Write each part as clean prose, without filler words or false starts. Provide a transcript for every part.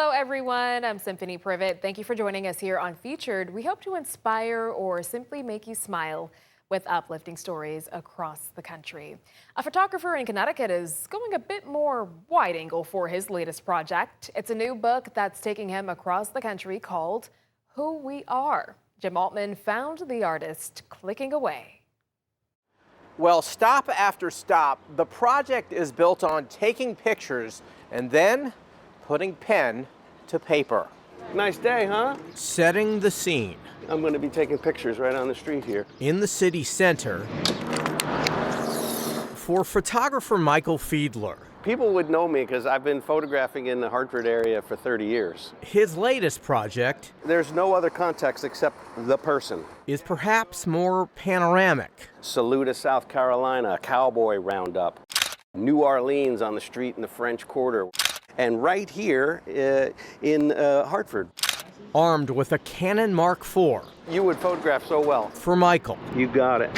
Hello, everyone. I'm Symphony Privet. Thank you for joining us here on Featured. We hope to inspire or simply make you smile with uplifting stories across the country. A photographer in Connecticut is going a bit more wide angle for his latest project. It's a new book that's taking him across the country called Who We Are. Jim Altman found the artist clicking away. Well, stop after stop, the project is built on taking pictures and then putting pen to paper. Nice day, huh? Setting the scene. I'm going to be taking pictures right on the street here. In the city center for photographer Michael Fiedler. People would know me because I've been photographing in the Hartford area for 30 years. His latest project, There's no other context except the person. is perhaps more panoramic. Saluda, South Carolina, a cowboy roundup. New Orleans on the street in the French Quarter. And right here in Hartford. Armed with a Canon Mark IV. You would photograph so well. For Michael. You got it.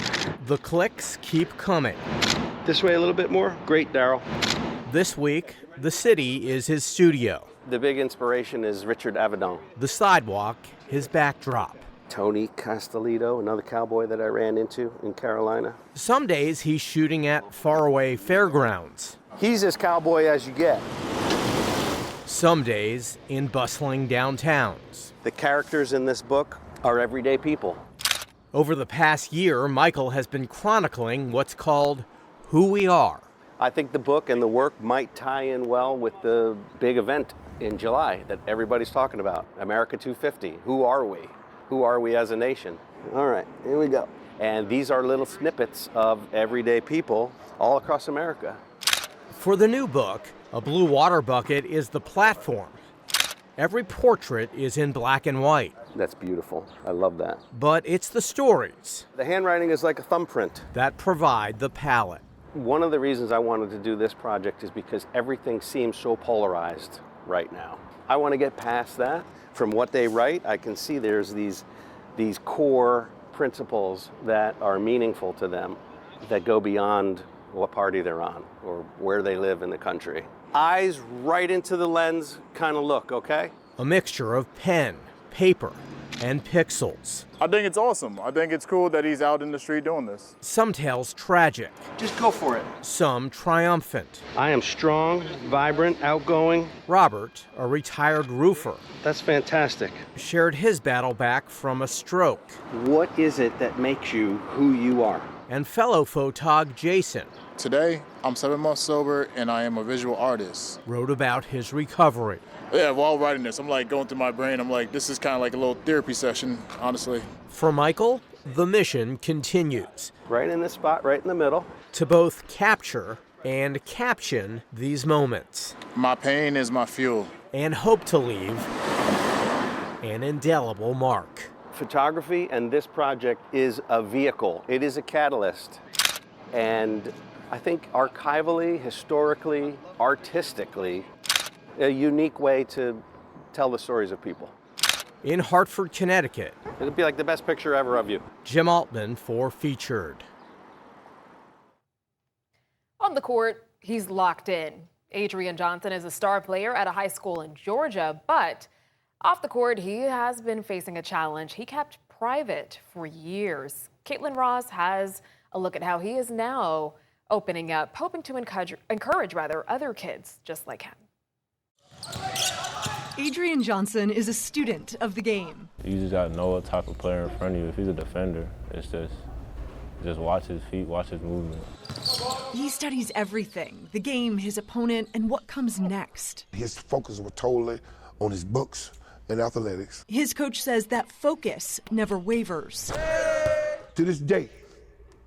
The clicks keep coming. This way a little bit more? Great, Daryl. This week, the city is his studio. The big inspiration is Richard Avedon. The sidewalk, his backdrop. Tony Castellito, another cowboy that I ran into in Carolina. Some days he's shooting at faraway fairgrounds. He's as cowboy as you get. Some days in bustling downtowns. The characters in this book are everyday people. Over the past year, Michael has been chronicling what's called Who We Are. I think the book and the work might tie in well with the big event in July that everybody's talking about, America 250. Who are we? Who are we as a nation? All right, here we go. And these are little snippets of everyday people all across America. For the new book, a blue water bucket is the platform. Every portrait is in black and white. That's beautiful. I love that. But it's the stories The handwriting is like a thumbprint. that provide the palette. One of the reasons I wanted to do this project is because everything seems so polarized right now. I want to get past that. From what they write, I can see there's these core principles that are meaningful to them that go beyond what party they're on or where they live in the country. Eyes right into the lens kind of look, okay? A mixture of pen, paper, and pixels. I think it's awesome. I think it's cool that he's out in the street doing this. Some tales tragic, Just go for it. some triumphant. I am strong, vibrant, outgoing. Robert, a retired roofer, That's fantastic. shared his battle back from a stroke. What is it that makes you who you are? And fellow photog Jason Today, I'm 7 months sober and I am a visual artist. wrote about his recovery. Yeah, while writing this, I'm like going through my brain. I'm like, this is kind of like a little therapy session, honestly. For Michael, the mission continues Right in this spot, right in the middle. to both capture and caption these moments My pain is my fuel. and hope to leave an indelible mark. Photography and this project is a vehicle. It is a catalyst. And I think archivally, historically, artistically, a unique way to tell the stories of people. In Hartford, Connecticut, It'll be like the best picture ever of you. Jim Altman for Featured. On the court, he's locked in. Adrian Johnson is a star player at a high school in Georgia, but off the court, he has been facing a challenge he kept private for years. Caitlin Ross has a look at how he is now opening up, hoping to encourage other kids just like him. Adrian Johnson is a student of the game. You just got to know what type of player in front of you. If he's a defender, it's just watch his feet, watch his movement. He studies everything, the game, his opponent, and what comes next. His focus was totally on his books and athletics. His coach says that focus never wavers. To this day,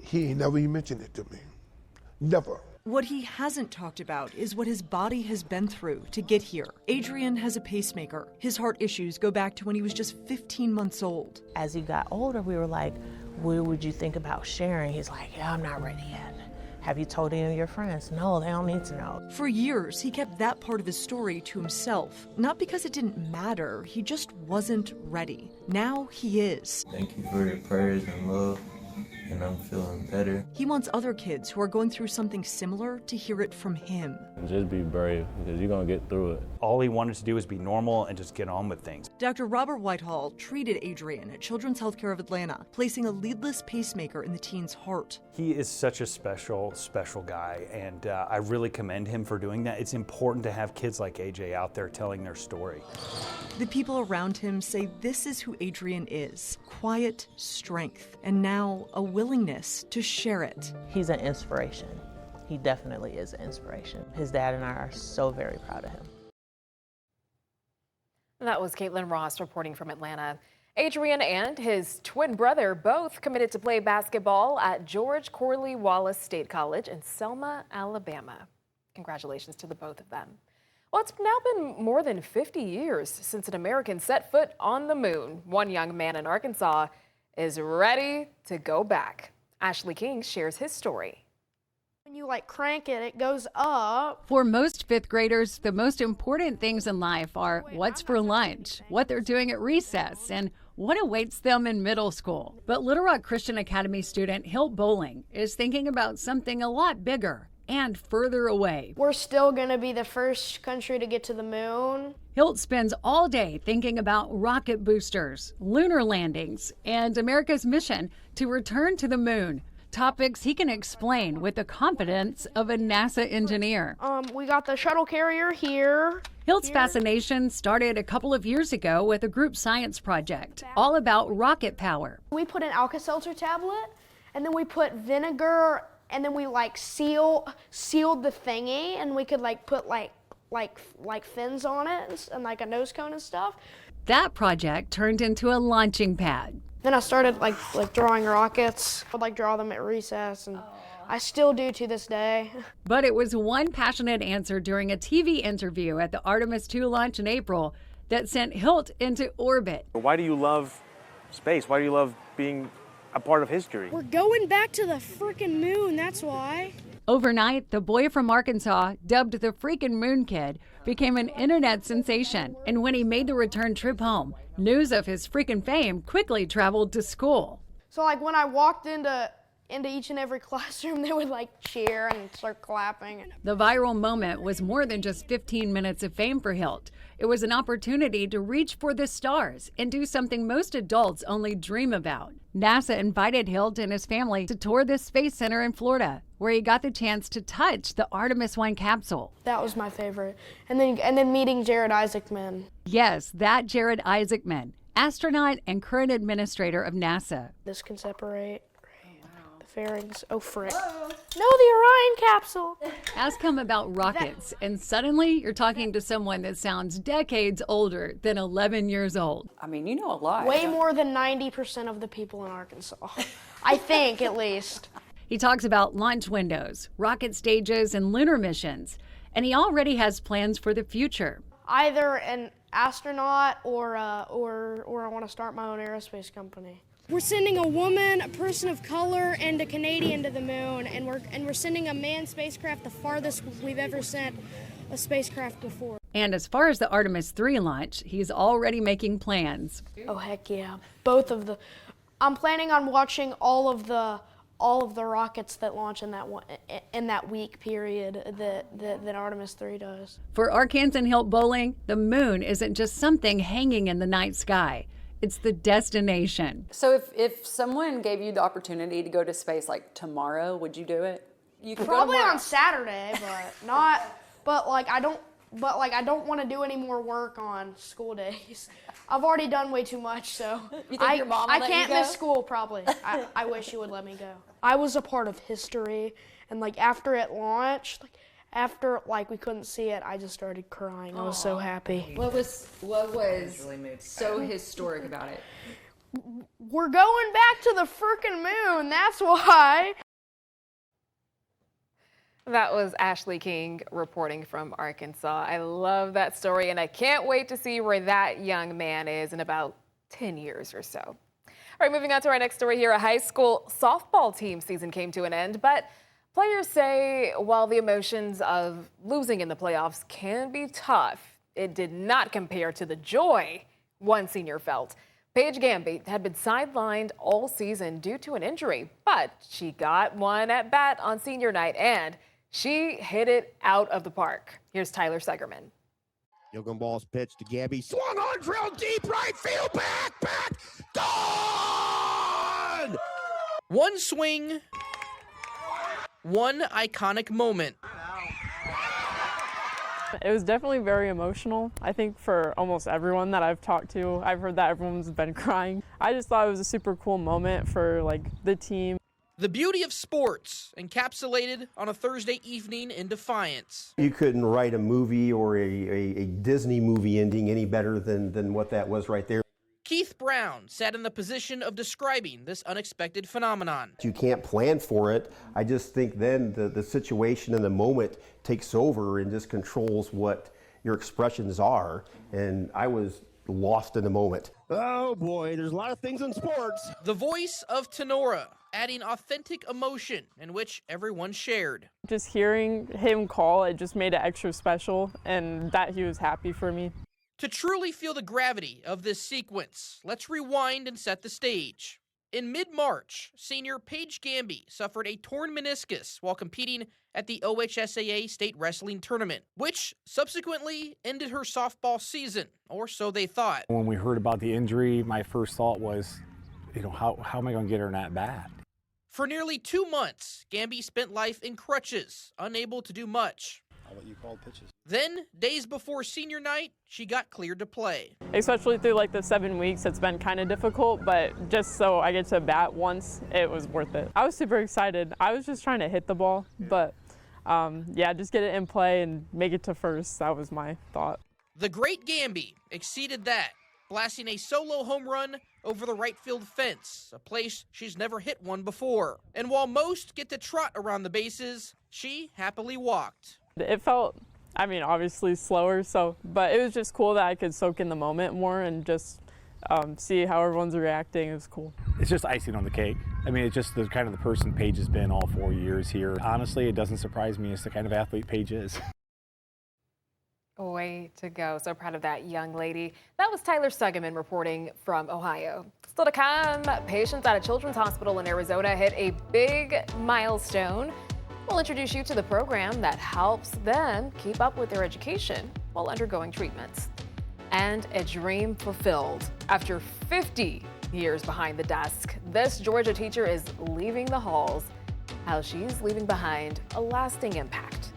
he ain't never even mentioned it to me. Never. What he hasn't talked about is what his body has been through to get here. Adrian has a pacemaker. His heart issues go back to when he was just 15 months old. As he got older, we were like, what would you think about sharing? He's like, yeah, I'm not ready yet. Have you told any of your friends? No, they don't need to know. For years, he kept that part of his story to himself. Not because it didn't matter, he just wasn't ready. Now he is. Thank you for your prayers and love. and I'm feeling better. He wants other kids who are going through something similar to hear it from him. Just be brave, because you're going to get through it. All he wanted to do was be normal and just get on with things. Dr. Robert Whitehall treated Adrian at Children's Healthcare of Atlanta, placing a leadless pacemaker in the teen's heart. He is such a special guy, and I really commend him for doing that. It's important to have kids like AJ out there telling their story. The people around him say this is who Adrian is: quiet strength, and now a willingness to share it. He's an inspiration. He definitely is an inspiration. His dad and I are so very proud of him. That was Caitlin Ross reporting from Atlanta. Adrian and his twin brother both committed to play basketball at George Corley Wallace State College in Selma, Alabama. Congratulations to the both of them. Well, it's now been more than 50 years since an American set foot on the moon. One young man in Arkansas is ready to go back. Ashley King shares his story. When you crank it, it goes up. For most fifth graders, the most important things in life are what's for lunch, what they're doing at recess, and what awaits them in middle school. But Little Rock Christian Academy student Hilt Bowling is thinking about something a lot bigger and further away. We're still going to be the first country to get to the moon. Hilt spends all day thinking about rocket boosters, lunar landings, and America's mission to return to the moon. Topics he can explain with the confidence of a NASA engineer. We got the shuttle carrier here. Hilt's fascination started a couple of years ago with a group science project all about rocket power. We put an Alka-Seltzer tablet, and then we put vinegar, and then we sealed the thingy, and we could put fins on it and a nose cone and stuff. That project turned into a launching pad. Then I started drawing rockets. I'd draw them at recess, and I still do to this day. But it was one passionate answer during a TV interview at the Artemis II launch in April that sent Hilt into orbit. Why do you love space? Why do you love being a part of history? We're going back to the freaking moon, that's why. Overnight, the boy from Arkansas, dubbed the freaking Moon Kid, became an internet sensation. And when he made the return trip home, news of his freaking fame quickly traveled to school. So when I walked into each and every classroom, they would cheer and start clapping. The viral moment was more than just 15 minutes of fame for Hilt. It was an opportunity to reach for the stars and do something most adults only dream about. NASA invited Hilt and his family to tour the Space Center in Florida, where he got the chance to touch the Artemis 1 capsule. That was my favorite. And then meeting Jared Isaacman. Yes, that Jared Isaacman, astronaut and current administrator of NASA. This can separate. Fairings. Oh, frick. Whoa. No, the Orion capsule. Ask him about rockets, and suddenly you're talking to someone that sounds decades older than 11 years old. I mean, you know a lot. Way more than 90% of the people in Arkansas. I think, at least. He talks about launch windows, rocket stages, and lunar missions, and he already has plans for the future. Either an astronaut or I want to start my own aerospace company. We're sending a woman, a person of color, and a Canadian to the moon, and we're sending a manned spacecraft, the farthest we've ever sent a spacecraft before. And as far as the Artemis 3 launch, he's already making plans. Oh heck yeah! I'm planning on watching all of the rockets that launch in that week period that Artemis 3 does. For Arkansan Hilt Bowling, the moon isn't just something hanging in the night sky. It's the destination. So if someone gave you the opportunity to go to space tomorrow, would you do it? You could probably on Saturday, I don't want to do any more work on school days. I've already done way too much, so you think your mom will let can't you go? Miss school probably. I wish she would let me go. I was a part of history, and after it launched, after we couldn't see it, I just started crying. I was so happy. What was so historic about it? We're going back to the frickin' moon, that's why. That was Ashley King reporting from Arkansas. I love that story, and I can't wait to see where that young man is in about 10 years or so. All right, moving on to our next story here. A high school softball team season came to an end, but players say while the emotions of losing in the playoffs can be tough, it did not compare to the joy one senior felt Paige Gamby had been sidelined all season due to an injury, but she got one at bat on senior night and she hit it out of the park. Here's Tyler Segerman. Yogan ball's pitch to Gabby. Swung on, drilled deep right field. Back. Gone! One swing, one iconic moment. It was definitely very emotional. I think for almost everyone that I've talked to, I've heard that everyone's been crying. I just thought it was a super cool moment for the team. The beauty of sports encapsulated on a Thursday evening in Defiance. You couldn't write a movie or a Disney movie ending any better than what that was right there. Keith Brown sat in the position of describing this unexpected phenomenon. You can't plan for it. I just think then the situation and the moment takes over and just controls what your expressions are. And I was lost in the moment. Oh boy, there's a lot of things in sports. The voice of Tenora, adding authentic emotion in which everyone shared. Just hearing him call, it just made it extra special, and that he was happy for me. To truly feel the gravity of this sequence, let's rewind and set the stage. In mid-March, senior Paige Gamby suffered a torn meniscus while competing at the OHSAA State Wrestling Tournament, which subsequently ended her softball season, or so they thought. When we heard about the injury, my first thought was, how am I going to get her in at bat? For nearly 2 months, Gamby spent life in crutches, unable to do much. What you call pitches. Then, days before senior night, she got cleared to play. Especially through the 7 weeks, it's been kind of difficult, but just so I get to bat once, it was worth it. I was super excited. I was just trying to hit the ball, but just get it in play and make it to first. That was my thought. The great Gamby exceeded that, blasting a solo home run over the right field fence, a place she's never hit one before. And while most get to trot around the bases, she happily walked. It felt, obviously slower, but it was just cool that I could soak in the moment more and just see how everyone's reacting. It was cool. It's just icing on the cake. It's just the kind of the person Paige has been all 4 years here. Honestly, it doesn't surprise me as the kind of athlete Paige is. Way to go. So proud of that young lady. That was Tyler Segerman reporting from Ohio. Still to come, patients at a children's hospital in Arizona hit a big milestone. We'll introduce you to the program that helps them keep up with their education while undergoing treatments. And a dream fulfilled. After 50 years behind the desk, this Georgia teacher is leaving the halls. How she's leaving behind a lasting impact.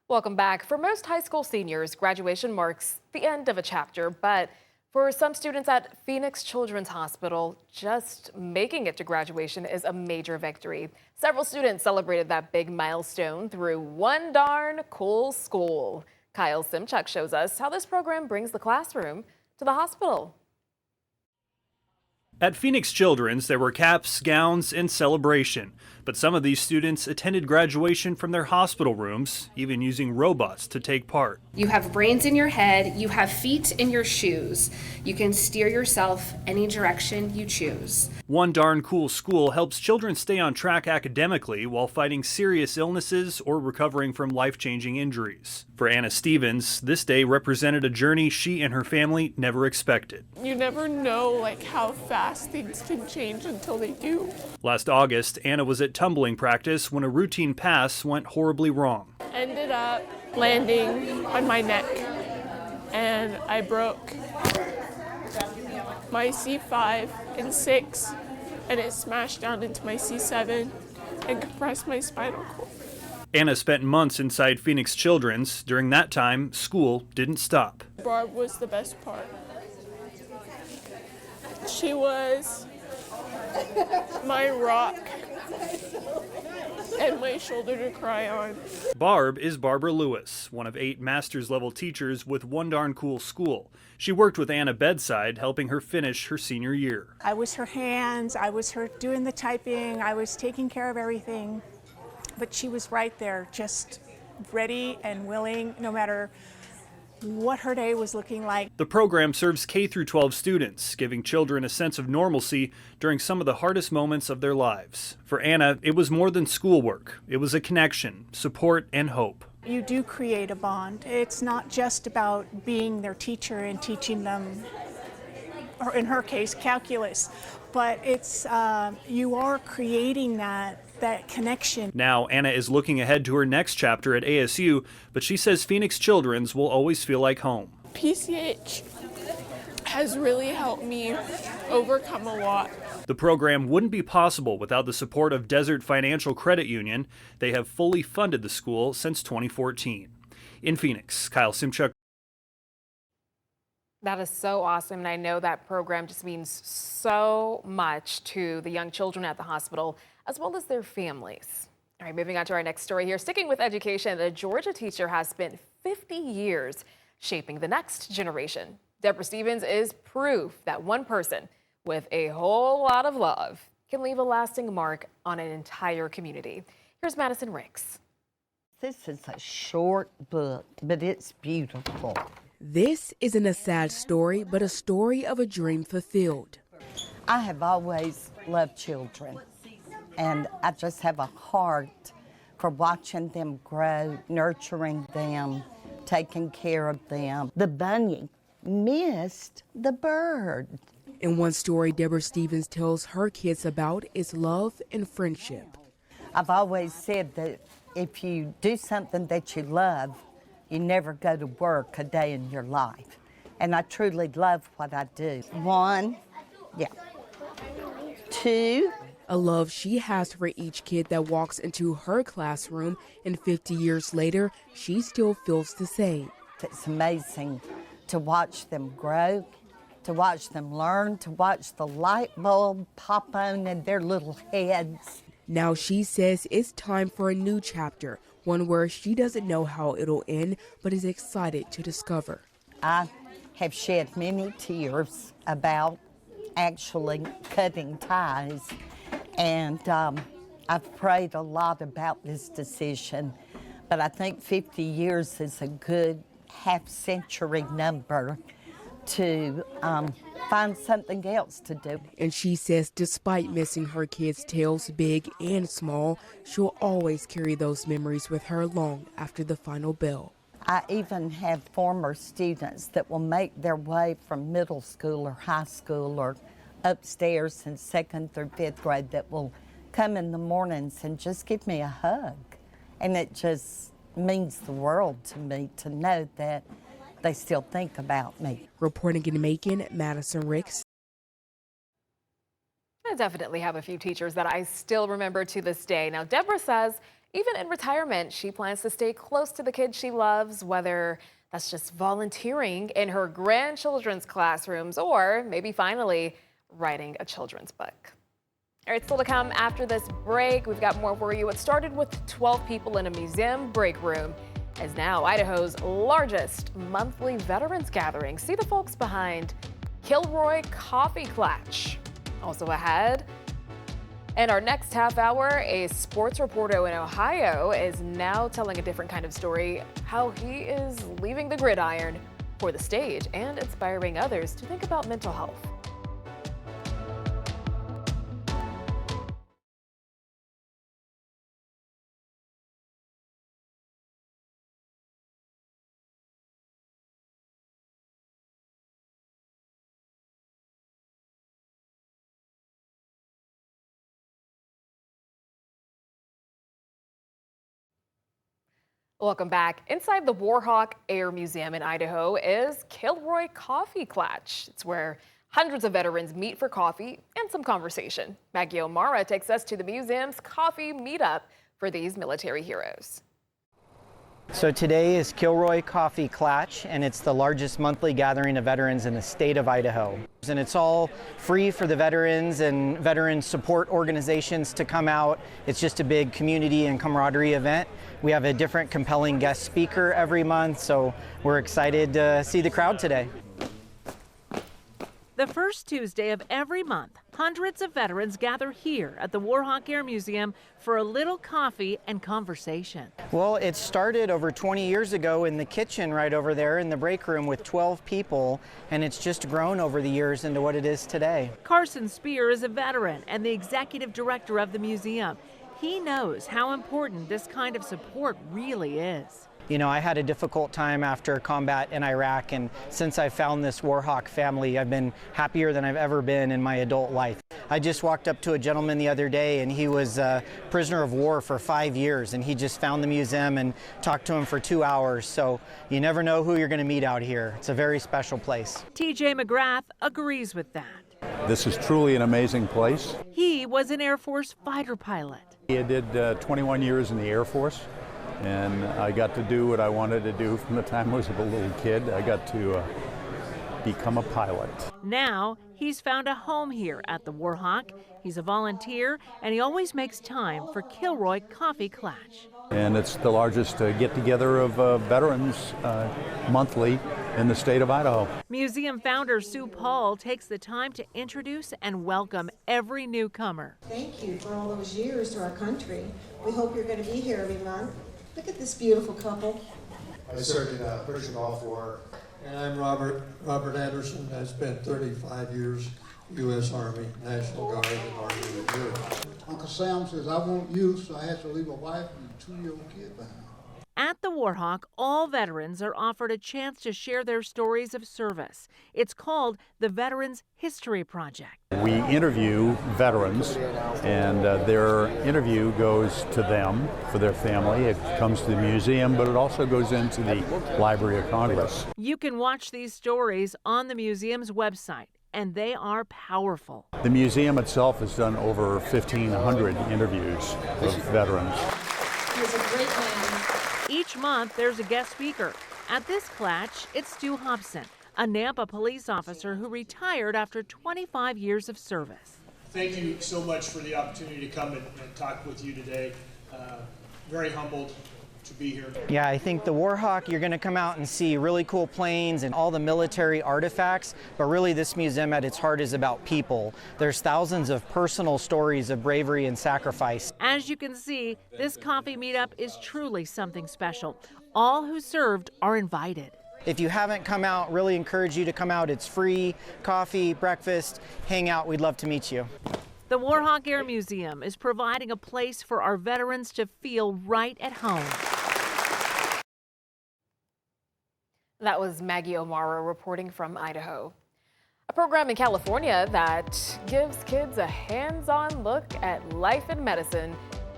Welcome back. For most high school seniors, graduation marks the end of a chapter, but for some students at Phoenix Children's Hospital, just making it to graduation is a major victory. Several students celebrated that big milestone through One Darn Cool School. Kyle Simchuk shows us how this program brings the classroom to the hospital. At Phoenix Children's, there were caps, gowns, and celebration. But some of these students attended graduation from their hospital rooms, even using robots to take part. You have brains in your head, you have feet in your shoes. You can steer yourself any direction you choose. One Darn Cool School helps children stay on track academically while fighting serious illnesses or recovering from life-changing injuries. For Anna Stevens, this day represented a journey she and her family never expected. You never know how fast things can change until they do. Last August, Anna was at tumbling practice when a routine pass went horribly wrong. Ended up landing on my neck and I broke my C5 and 6 and it smashed down into my C7 and compressed my spinal cord. Anna spent months inside Phoenix Children's. During that time, school didn't stop. Barb was the best part. She was my rock and my shoulder to cry on. Barb is Barbara Lewis, one of 8 master's level teachers with One Darn Cool School. She worked with Anna bedside, helping her finish her senior year. I was her hands, I was her doing the typing, I was taking care of everything. but she was right there, just ready and willing, no matter what her day was looking like. The program serves K through 12 students, giving children a sense of normalcy during some of the hardest moments of their lives. For Anna, it was more than schoolwork. It was a connection, support, and hope. You do create a bond. It's not just about being their teacher and teaching them, or in her case, calculus, but it's you are creating that connection. Now, Anna is looking ahead to her next chapter at ASU, but she says Phoenix Children's will always feel like home. PCH has really helped me overcome a lot. The program wouldn't be possible without the support of Desert Financial Credit Union. They have fully funded the school since 2014. In Phoenix, Kyle Simchuk. That is so awesome, and I know that program just means so much to the young children at the hospital, as well as their families. All right, moving on to our next story here. Sticking with education, a Georgia teacher has spent 50 years shaping the next generation. Deborah Stevens is proof that one person with a whole lot of love can leave a lasting mark on an entire community. Here's Madison Ricks. This is a short book, but it's beautiful. This isn't a sad story, but a story of a dream fulfilled. I have always loved children, and I just have a heart for watching them grow, nurturing them, taking care of them. The bunny missed the bird. And one story Deborah Stevens tells her kids about is love and friendship. I've always said that if you do something that you love, you never go to work a day in your life. And I truly love what I do. 1, 2. A love she has for each kid that walks into her classroom, and 50 years later, she still feels the same. It's amazing to watch them grow, to watch them learn, to watch the light bulb pop on in their little heads. Now she says it's time for a new chapter, one where she doesn't know how it'll end, but is excited to discover. I have shed many tears about actually cutting ties, and I've prayed a lot about this decision, but I think 50 years is a good half-century number to find something else to do. And she says despite missing her kids' tales, big and small, she'll always carry those memories with her long after the final bell. I even have former students that will make their way from middle school or high school or upstairs in 2nd through 5th grade that will come in the mornings and just give me a hug. And it just means the world to me to know that they still think about me. Reporting in Macon, Madison Ricks. I definitely have a few teachers that I still remember to this day. Now, Deborah says even in retirement, she plans to stay close to the kids she loves, whether that's just volunteering in her grandchildren's classrooms or maybe finally writing a children's book. All right, still to come after this break. We've got more for you. It started with 12 people in a museum break room, is now Idaho's largest monthly veterans gathering. See the folks behind Kilroy Coffee Klatch. Also ahead, in our next half hour, a sports reporter in Ohio is now telling a different kind of story, how he is leaving the gridiron for the stage and inspiring others to think about mental health. Welcome back. Inside the Warhawk Air Museum in Idaho is Kilroy Coffee Klatch. It's where hundreds of veterans meet for coffee and some conversation. Maggie O'Mara takes us to the museum's coffee meetup for these military heroes. So today is Kilroy Coffee Klatch, and it's the largest monthly gathering of veterans in the state of Idaho. And it's all free for the veterans and veteran support organizations to come out. It's just a big community and camaraderie event. We have a different compelling guest speaker every month, so we're excited to see the crowd today. The first Tuesday of every month, hundreds of veterans gather here at the Warhawk Air Museum for a little coffee and conversation. Well, it started over 20 years ago in the kitchen right over there in the break room with 12 people, and it's just grown over the years into what it is today. Carson Spear is a veteran and the executive director of the museum. He knows how important this kind of support really is. You know, I had a difficult time after combat in Iraq, and since I found this Warhawk family, I've been happier than I've ever been in my adult life. I just walked up to a gentleman the other day, and he was a prisoner of war for 5 years, and he just found the museum and talked to him for 2 hours. So you never know who you're going to meet out here. It's a very special place. TJ McGrath agrees with that. This is truly an amazing place. He was an Air Force fighter pilot. I did 21 years in the Air Force, and I got to do what I wanted to do from the time I was a little kid. I got to become a pilot. Now he's found a home here at the Warhawk. He's a volunteer, and he always makes time for Kilroy Coffee Klatch. And it's the largest get-together of veterans monthly in the state of Idaho. Museum founder Sue Paul takes the time to introduce and welcome every newcomer. Thank you for all those years to our country. We hope you're going to be here every month. Look at this beautiful couple. I served in Persian Gulf War. And I'm Robert Anderson. I spent 35 years U.S. Army, National Guard, and Army Reserve. Uncle Sam says, I want you, so I had to leave a wife and a 2-year-old kid behind. At the Warhawk, all veterans are offered a chance to share their stories of service. It's called the Veterans History Project. We interview veterans, and their interview goes to them for their family. It comes to the museum, but it also goes into the Library of Congress. You can watch these stories on the museum's website, and they are powerful. The museum itself has done over 1,500 interviews of veterans. He's a great man. Each month, there's a guest speaker. At this Klatch, it's Stu Hobson, a Nampa police officer who retired after 25 years of service. Thank you so much for the opportunity to come and talk with you today. Very humbled to be here. Yeah, I think the Warhawk, you're going to come out and see really cool planes and all the military artifacts, but really this museum at its heart is about people. There's thousands of personal stories of bravery and sacrifice. As you can see, this coffee meetup is truly something special. All who served are invited. If you haven't come out, really encourage you to come out. It's free, coffee, breakfast, hang out. We'd love to meet you. The Warhawk Air Museum is providing a place for our veterans to feel right at home. That was Maggie O'Mara reporting from Idaho. A program in California that gives kids a hands-on look at life in medicine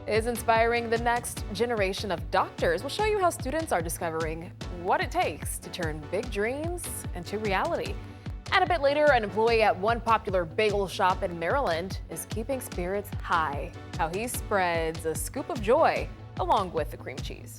is inspiring the next generation of doctors. We'll show you how students are discovering what it takes to turn big dreams into reality. And a bit later, an employee at one popular bagel shop in Maryland is keeping spirits high. How he spreads a scoop of joy along with the cream cheese.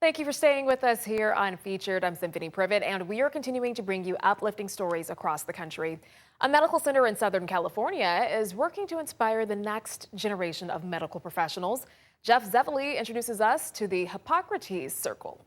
Thank you for staying with us here on Featured. I'm Symphony Privet, and we are continuing to bring you uplifting stories across the country. A medical center in Southern California is working to inspire the next generation of medical professionals. Jeff Zevely introduces us to the Hippocrates Circle.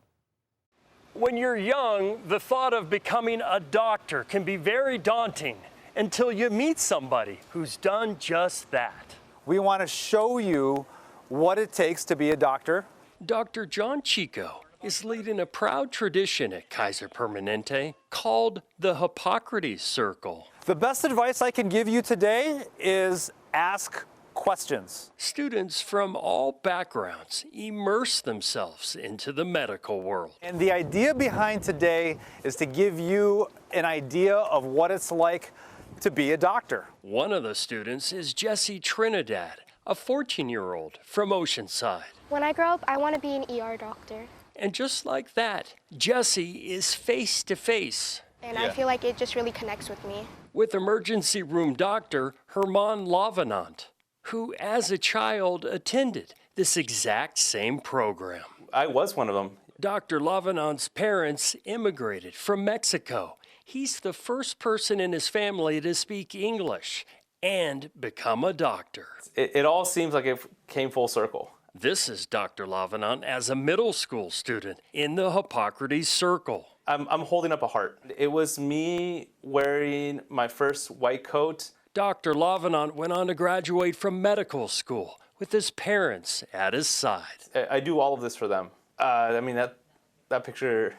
When you're young, the thought of becoming a doctor can be very daunting until you meet somebody who's done just that. We want to show you what it takes to be a doctor. Dr. John Chico is leading a proud tradition at Kaiser Permanente called the Hippocrates Circle. The best advice I can give you today is ask questions. Students from all backgrounds immerse themselves into the medical world. And the idea behind today is to give you an idea of what it's like to be a doctor. One of the students is Jessie Trinidad, a 14-year-old from Oceanside. When I grow up, I want to be an ER doctor. And just like that, Jessie is face to face And I feel like it just really connects with me. With emergency room doctor Herman Lavenant, who as a child attended this exact same program. I was one of them. Dr. Lavenant's parents immigrated from Mexico. He's the first person in his family to speak English and become a doctor. It all seems like it came full circle. This is Dr. Lavenant as a middle school student in the Hippocrates Circle. I'm holding up a heart. It was me wearing my first white coat. Dr. Lavenant went on to graduate from medical school with his parents at his side. I do all of this for them. I mean, that picture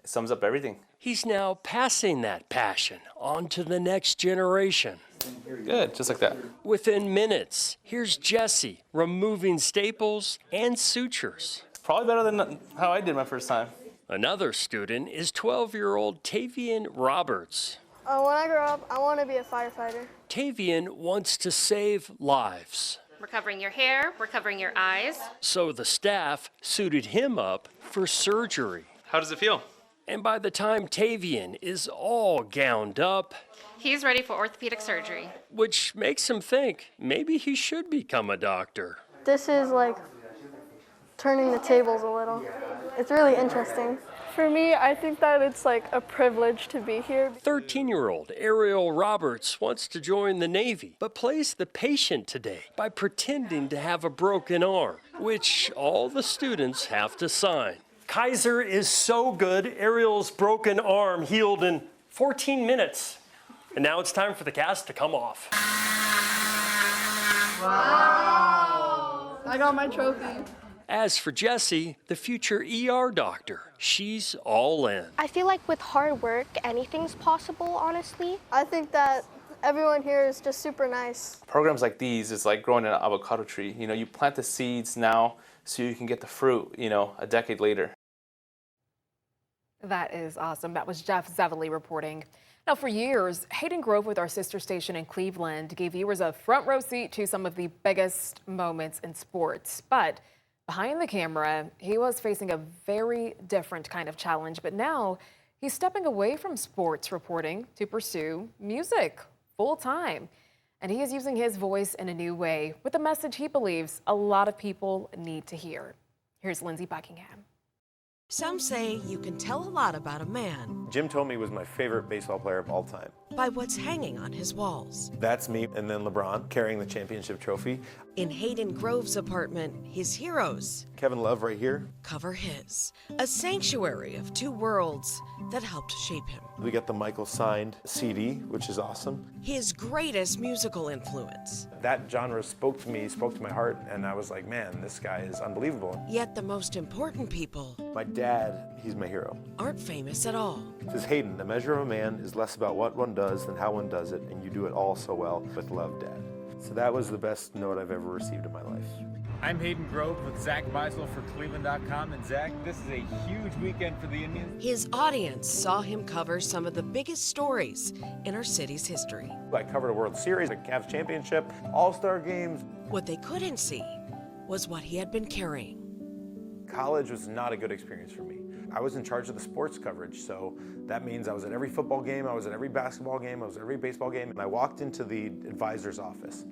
sums up everything. He's now passing that passion on to the next generation. Good, just like that. Within minutes, here's Jesse removing staples and sutures. Probably better than how I did my first time. Another student is 12-year-old Tavian Roberts. When I grow up, I want to be a firefighter. Tavian wants to save lives. We're covering your hair, we're covering your eyes. So the staff suited him up for surgery. How does it feel? And by the time Tavian is all gowned up, He's ready for orthopedic surgery. which makes him think maybe he should become a doctor. This is like turning the tables a little. It's really interesting. For me, I think that it's like a privilege to be here. 13-year-old Ariel Roberts wants to join the Navy, but plays the patient today by pretending to have a broken arm, which all the students have to sign. Kaiser is so good, Ariel's broken arm healed in 14 minutes. And now it's time for the cast to come off. Wow! I got my trophy. As for Jessie, the future ER doctor, she's all in. I feel like with hard work, anything's possible, honestly. I think that everyone here is just super nice. Programs like these is like growing an avocado tree. You know, you plant the seeds now so you can get the fruit, a decade later. That is awesome. That was Jeff Zevely reporting. Now, for years, Hayden Grove with our sister station in Cleveland gave viewers a front row seat to some of the biggest moments in sports. But behind the camera, he was facing a very different kind of challenge. But now he's stepping away from sports reporting to pursue music full time. And he is using his voice in a new way with a message he believes a lot of people need to hear. Here's Lindsey Buckingham. Some say you can tell a lot about a man Jim Thome was my favorite baseball player of all time. by what's hanging on his walls. That's me, and then LeBron carrying the championship trophy. In Hayden Grove's apartment, his heroes Kevin Love right here. cover his, a sanctuary of two worlds that helped shape him. We got the Michael signed CD, which is awesome. His greatest musical influence. That genre spoke to me, spoke to my heart, and I was like, man, this guy is unbelievable. Yet the most important people My dad, he's my hero. aren't famous at all. Says Hayden, the measure of a man is less about what one does than how one does it, and you do it all so well. With love, Dad. So that was the best note I've ever received in my life. I'm Hayden Grove with Zach Beisel for Cleveland.com. And Zach, this is a huge weekend for the Indians. His audience saw him cover some of the biggest stories in our city's history. I covered a World Series, a Cavs championship, All-Star games. What they couldn't see was what he had been carrying. College was not a good experience for me. I was in charge of the sports coverage, so that means I was at every football game, I was at every basketball game, I was at every baseball game, and I walked into the advisor's office.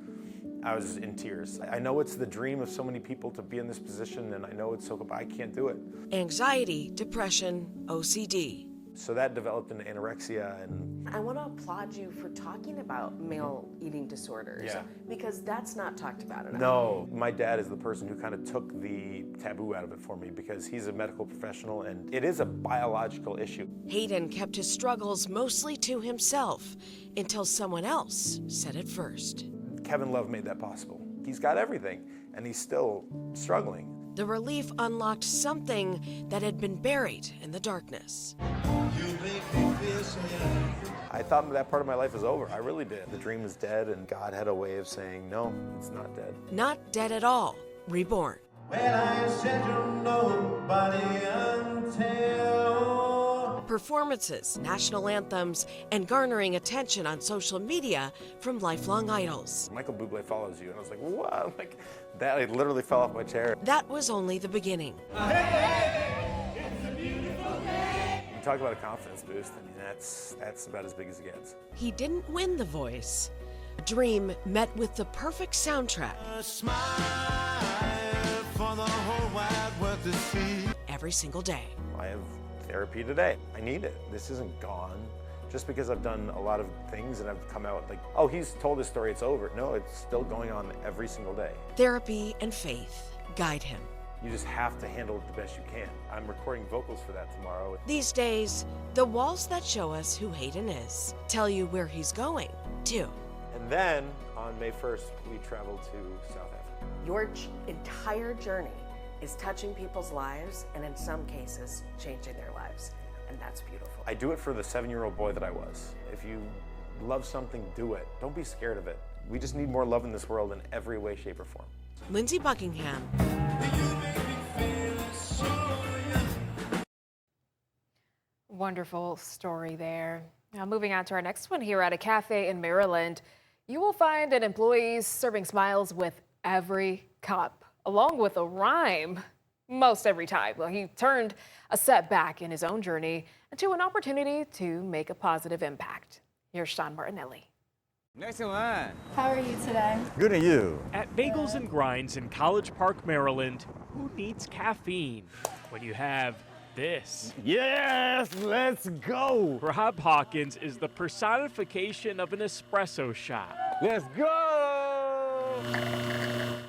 I was in tears. I know it's the dream of so many people to be in this position, and I know it's so, but I can't do it. Anxiety, depression, OCD. So that developed into anorexia, and I want to applaud you for talking about male eating disorders, Yeah. because that's not talked about enough. no, my dad is the person who kind of took the taboo out of it for me because he's a medical professional, and it is a biological issue. Hayden kept his struggles mostly to himself until someone else said it first. Kevin Love made that possible. He's got everything, and he's still struggling. The relief unlocked something that had been buried in the darkness. I thought that part of my life was over. I really did. The dream was dead, and God had a way of saying, no, it's not dead. Not dead at all, reborn. Performances, national anthems, and garnering attention on social media from lifelong idols. Michael Bublé follows you, and I was like, wow, like that. I literally fell off my chair. That was only the beginning. I'm talk about a confidence boost. I mean, that's about as big as it gets. He didn't win The Voice. A dream met with the perfect soundtrack. Every single day. I have therapy today. I need it. This isn't gone. Just because I've done a lot of things and I've come out like, oh, he's told his story, it's over. No, it's still going on every single day. Therapy and faith guide him. You just have to handle it the best you can. I'm recording vocals for that tomorrow. These days, the walls that show us who Hayden is tell you where he's going, too. And then on May 1st, we travel to South Africa. Your entire journey is touching people's lives and in some cases, changing their lives. And that's beautiful. I do it for the 7-year-old boy that I was. If you love something, do it. Don't be scared of it. We just need more love in this world in every way, shape, or form. Lindsey Buckingham. Wonderful story there. Now moving on to our next one here at a cafe in Maryland, you will find an employee serving smiles with every cup, along with a rhyme most every time. Well, he turned a setback in his own journey into an opportunity to make a positive impact. Here's Sean Martinelli. Next in line. How are you today? Good and you. At Bagels and Grinds in College Park, Maryland, who needs caffeine when you have this? Yes, let's go. Rob Hawkins is the personification of an espresso shot. Let's go.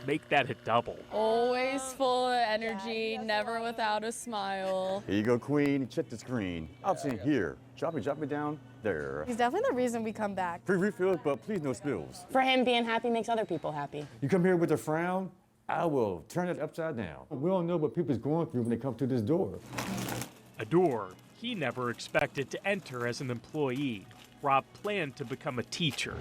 Make that a double. Always full of energy, never without a smile. Here you go, Queen. Check the screen. Option here. Drop it down there. He's definitely the reason we come back. Free refills, but please no spills. For him, being happy makes other people happy. You come here with a frown, I will turn it upside down. We don't know what people's going through when they come through this door. A door he never expected to enter as an employee. Rob planned to become a teacher.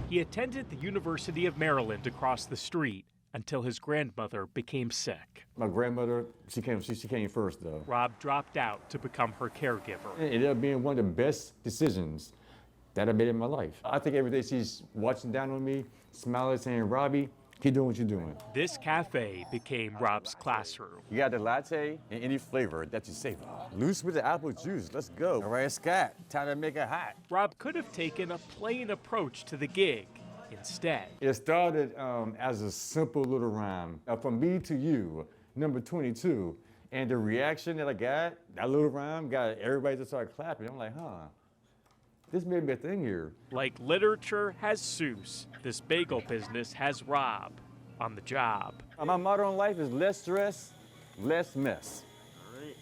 He attended the University of Maryland across the street until his grandmother became sick. My grandmother, she came first though. Rob dropped out to become her caregiver. It ended up being one of the best decisions that I made in my life. I think every day she's watching down on me, smiling, saying, Robbie, keep doing what you're doing. This cafe became Rob's classroom. You got the latte and any flavor that you savor. Loose with the apple juice, let's go. All right, Scott, time to make it hot. Rob could have taken a plain approach to the gig. Instead, it started as a simple little rhyme. From me to you, number 22. And the reaction that I got, that little rhyme got everybody to start clapping. I'm like, this may be a thing here. Like literature has Seuss, this bagel business has Rob on the job. My motto in life is less stress, less mess.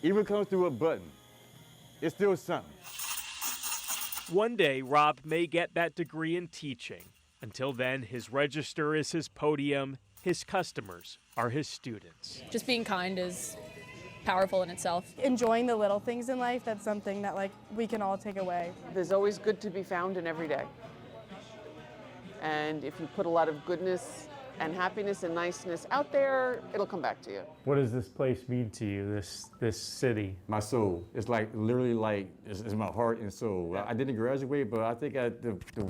Even comes through a button, it's still something. One day, Rob may get that degree in teaching. Until then, his register is his podium, his customers are his students. Just being kind is powerful in itself. Enjoying the little things in life, that's something that we can all take away. There's always good to be found in every day. And if you put a lot of goodness and happiness and niceness out there, it'll come back to you. What does this place mean to you, this city? My soul. It's literally it's my heart and soul. I didn't graduate, but I think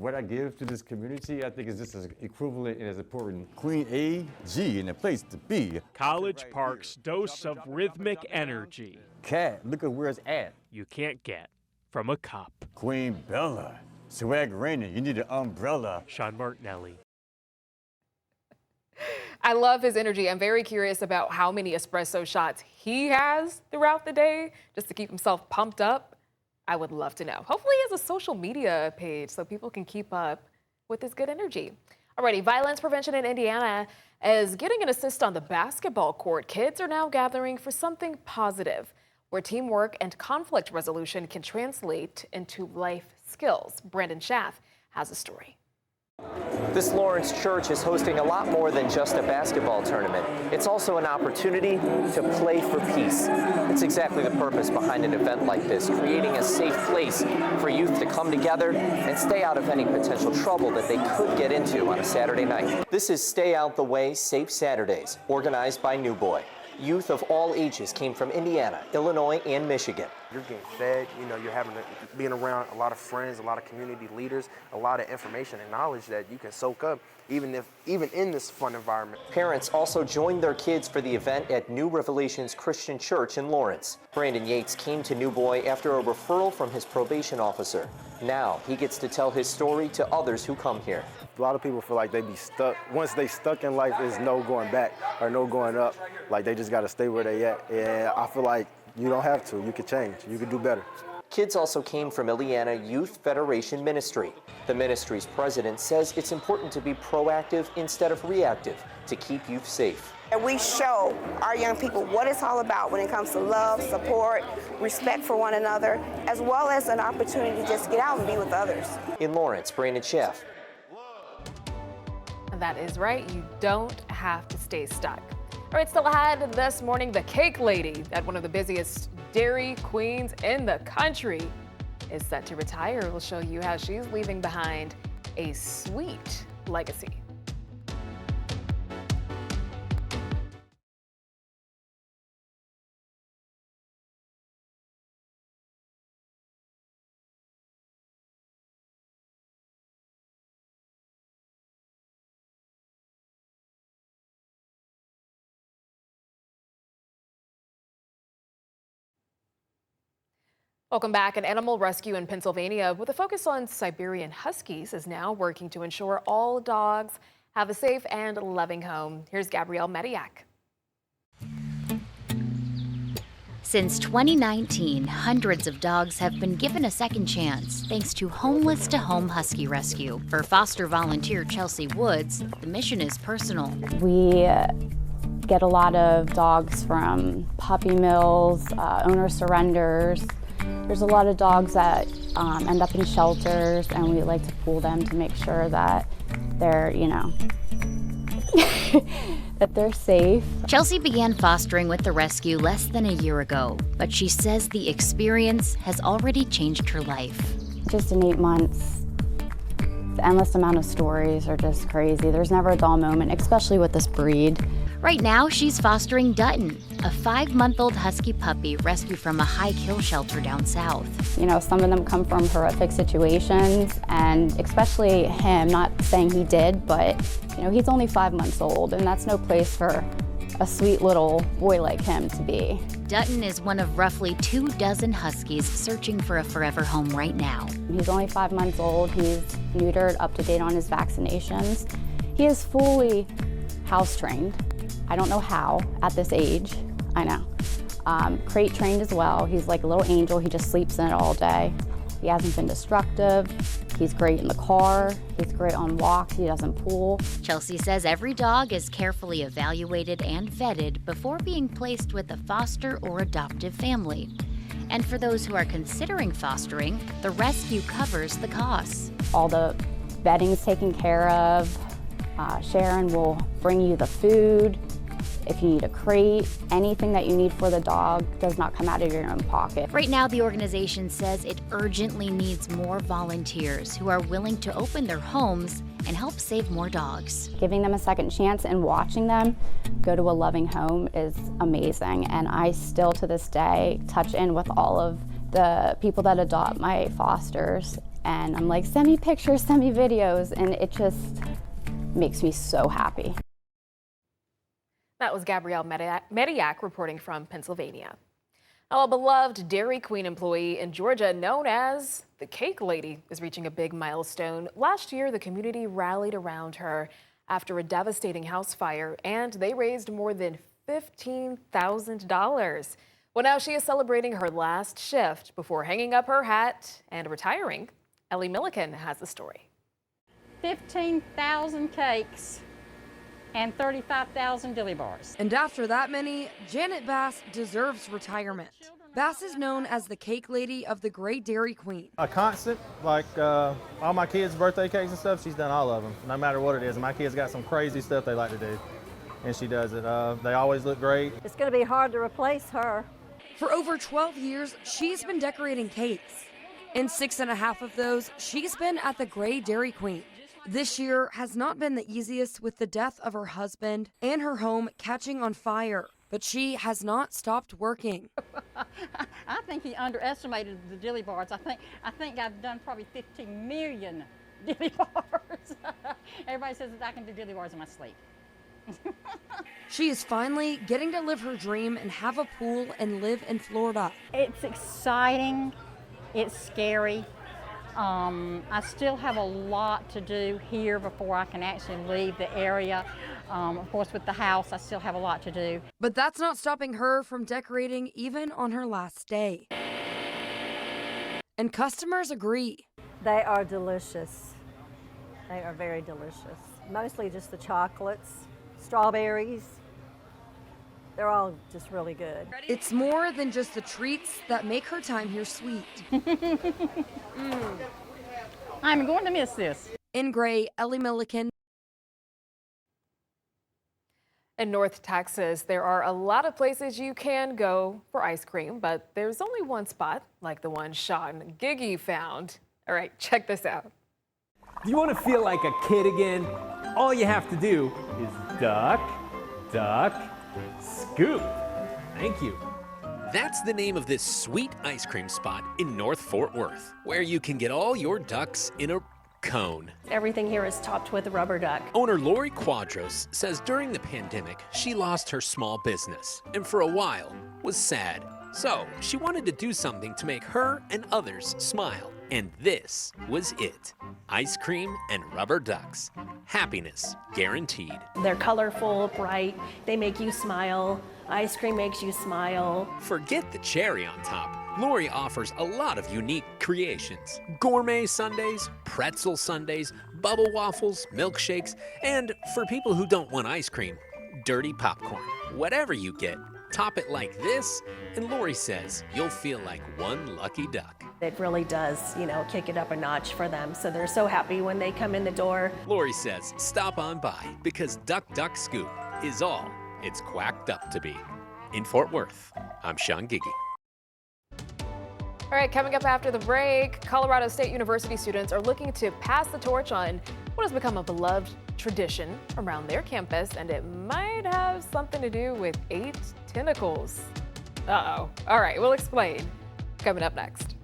what I give to this community, I think is just as equivalent and as important. Queen A.G. in a place to be. College Park's dose of rhythmic energy. Cat, look at where it's at. You can't get from a cup. Queen Bella, swag raining, you need an umbrella. Sean Martinelli. I love his energy. I'm very curious about how many espresso shots he has throughout the day just to keep himself pumped up. I would love to know. Hopefully he has a social media page so people can keep up with his good energy. Alrighty, violence prevention in Indiana is getting an assist on the basketball court. Kids are now gathering for something positive, where teamwork and conflict resolution can translate into life skills. Brandon Schaff has a story. This Lawrence church is hosting a lot more than just a basketball tournament. It's also an opportunity to play for peace. It's exactly the purpose behind an event like this, creating a safe place for youth to come together and stay out of any potential trouble that they could get into on a Saturday night. This is Stay Out the Way, Safe Saturdays, organized by New Boy. Youth of all ages came from Indiana, Illinois, and Michigan. You're getting fed, you know, you're being around a lot of friends, a lot of community leaders, a lot of information and knowledge that you can soak up even in this fun environment. Parents also joined their kids for the event at New Revelations Christian Church in Lawrence. Brandon Yates came to New Boy after a referral from his probation officer. Now he gets to tell his story to others who come here. A lot of people feel like they be stuck. Once they stuck in life, there's no going back or no going up. Like they just got to stay where they at. And I feel like you don't have to. You can change. You can do better. Kids also came from Indiana Youth Federation Ministry. The ministry's president says it's important to be proactive instead of reactive to keep youth safe. And we show our young people what it's all about when it comes to love, support, respect for one another, as well as an opportunity to just get out and be with others. In Lawrence, Brandon Sheff. That is right, you don't have to stay stuck. All right, still ahead this morning, the cake lady at one of the busiest Dairy Queens in the country is set to retire. We'll show you how she's leaving behind a sweet legacy. Welcome back. An animal rescue in Pennsylvania with a focus on Siberian Huskies is now working to ensure all dogs have a safe and loving home. Here's Gabrielle Mediak. Since 2019, hundreds of dogs have been given a second chance thanks to Homeless to Home Husky Rescue. For foster volunteer Chelsea Woods, the mission is personal. We get a lot of dogs from puppy mills, owner surrenders. There's a lot of dogs that end up in shelters, and we like to pool them to make sure that they're, that they're safe. Chelsea began fostering with the rescue less than a year ago, but she says the experience has already changed her life. Just in 8 months, the endless amount of stories are just crazy. There's never a dull moment, especially with this breed. Right now, she's fostering Dutton, a 5-month-old husky puppy rescued from a high kill shelter down south. Some of them come from horrific situations, and especially him, not saying he did, but he's only 5 months old, and that's no place for a sweet little boy like him to be. Dutton is one of roughly 24 huskies searching for a forever home right now. He's only 5 months old. He's neutered, up to date on his vaccinations. He is fully house trained. I don't know how at this age, I know. Crate trained as well. He's like a little angel. He just sleeps in it all day. He hasn't been destructive. He's great in the car. He's great on walks. He doesn't pull. Chelsea says every dog is carefully evaluated and vetted before being placed with a foster or adoptive family. And for those who are considering fostering, the rescue covers the costs. All the bedding's taken care of. Sharon will bring you the food. If you need a crate, anything that you need for the dog does not come out of your own pocket. Right now, the organization says it urgently needs more volunteers who are willing to open their homes and help save more dogs. Giving them a second chance and watching them go to a loving home is amazing. And I still, to this day, touch in with all of the people that adopt my fosters. And I'm like, send me pictures, send me videos, and it just makes me so happy. That was Gabrielle Mediak reporting from Pennsylvania. Now, a beloved Dairy Queen employee in Georgia known as the Cake Lady is reaching a big milestone. Last year, the community rallied around her after a devastating house fire, and they raised more than $15,000. Well, now she is celebrating her last shift before hanging up her hat and retiring. Ellie Milliken has the story. 15,000 cakes and 35,000 dilly bars. And after that many, Janet Bass deserves retirement. Bass is known as the cake lady of the Great Dairy Queen. A constant, like all my kids' birthday cakes and stuff, she's done all of them, no matter what it is. And my kids got some crazy stuff they like to do, and she does it. They always look great. It's going to be hard to replace her. For over 12 years, she's been decorating cakes. In 6.5 of those, she's been at the Great Dairy Queen. This year has not been the easiest with the death of her husband and her home catching on fire. but she has not stopped working. I think he underestimated the dilly bars. I think I've done probably 15 million dilly bars. Everybody says that I can do dilly bars in my sleep. She is finally getting to live her dream and have a pool and live in Florida. It's exciting. It's scary. I still have a lot to do here before I can actually leave the area. Of course, with the house, I still have a lot to do. But that's not stopping her from decorating even on her last day. And customers agree. They are delicious. They are very delicious. Mostly just the chocolates, strawberries. They're all just really good. It's more than just the treats that make her time here sweet. I'm going to miss this. In Gray, Ellie Milliken. In North Texas, there are a lot of places you can go for ice cream, but there's only one spot, like the one Sean and Gigi found. All right, check this out. Do you want to feel like a kid again? All you have to do is duck, duck, scoop. Thank you. That's the name of this sweet ice cream spot in North Fort Worth, where you can get all your ducks in a cone. Everything here is topped with a rubber duck. Owner Lori Quadros says during the pandemic, she lost her small business and for a while was sad. So she wanted to do something to make her and others smile. And this was it. Ice cream and rubber ducks. Happiness guaranteed. They're colorful, bright, they make you smile. Ice cream makes you smile. Forget the cherry on top. Lori offers a lot of unique creations. Gourmet sundaes, pretzel sundaes, bubble waffles, milkshakes, and for people who don't want ice cream, dirty popcorn. Whatever you get, top it like this, and Lori says you'll feel like one lucky duck. It really does, kick it up a notch for them. So they're so happy when they come in the door. Lori says stop on by because Duck Duck Scoop is all it's quacked up to be. In Fort Worth, I'm Sean Gigi. All right, coming up after the break, Colorado State University students are looking to pass the torch on what has become a beloved tradition around their campus, and it might have something to do with 8 tentacles. Uh-oh. All right, we'll explain. Coming up next.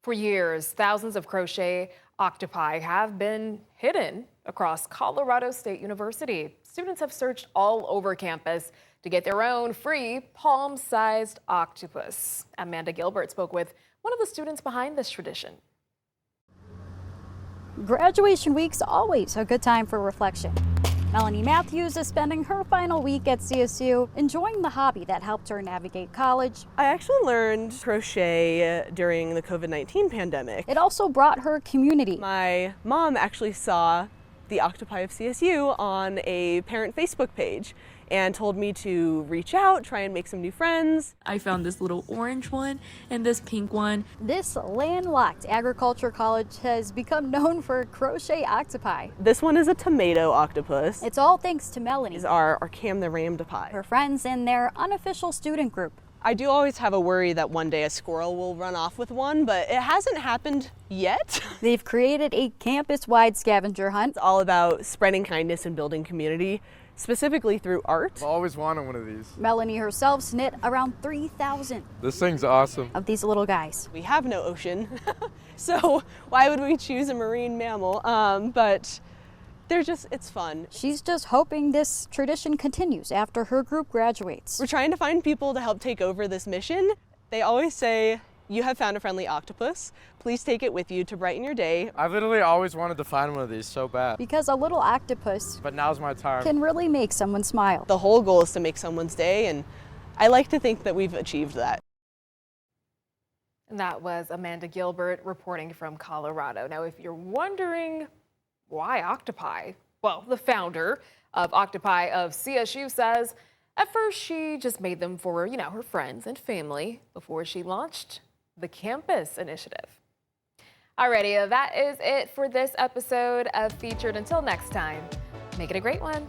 For years, thousands of crochet octopi have been hidden across Colorado State University. Students have searched all over campus to get their own free palm-sized octopus. Amanda Gilbert spoke with one of the students behind this tradition. Graduation week's always a good time for reflection. Melanie Matthews is spending her final week at CSU enjoying the hobby that helped her navigate college. I actually learned crochet during the COVID-19 pandemic. It also brought her community. My mom actually saw the Octopi of CSU on a parent Facebook page and told me to reach out, try and make some new friends. I found this little orange one and this pink one. This landlocked agriculture college has become known for crochet octopi. This one is a tomato octopus. It's all thanks to Melanie. These are Cam the Ramdopie. Her friends and their unofficial student group. I do always have a worry that one day a squirrel will run off with one, but it hasn't happened yet. They've created a campus-wide scavenger hunt. It's all about spreading kindness and building community, specifically through art. I've always wanted one of these. Melanie herself knit around 3,000. This thing's awesome. Of these little guys. We have no ocean, so why would we choose a marine mammal? But it's fun. She's just hoping this tradition continues after her group graduates. We're trying to find people to help take over this mission. They always say, you have found a friendly octopus. Please take it with you to brighten your day. I literally always wanted to find one of these so bad. Because a little octopus but now's my time. Can really make someone smile. The whole goal is to make someone's day, and I like to think that we've achieved that. And that was Amanda Gilbert reporting from Colorado. Now, if you're wondering why octopi, well, the founder of Octopi of CSU says At first, she just made them for, her friends and family before she launched the Campus Initiative. Alrighty, that is it for this episode of Featured. Until next time, make it a great one.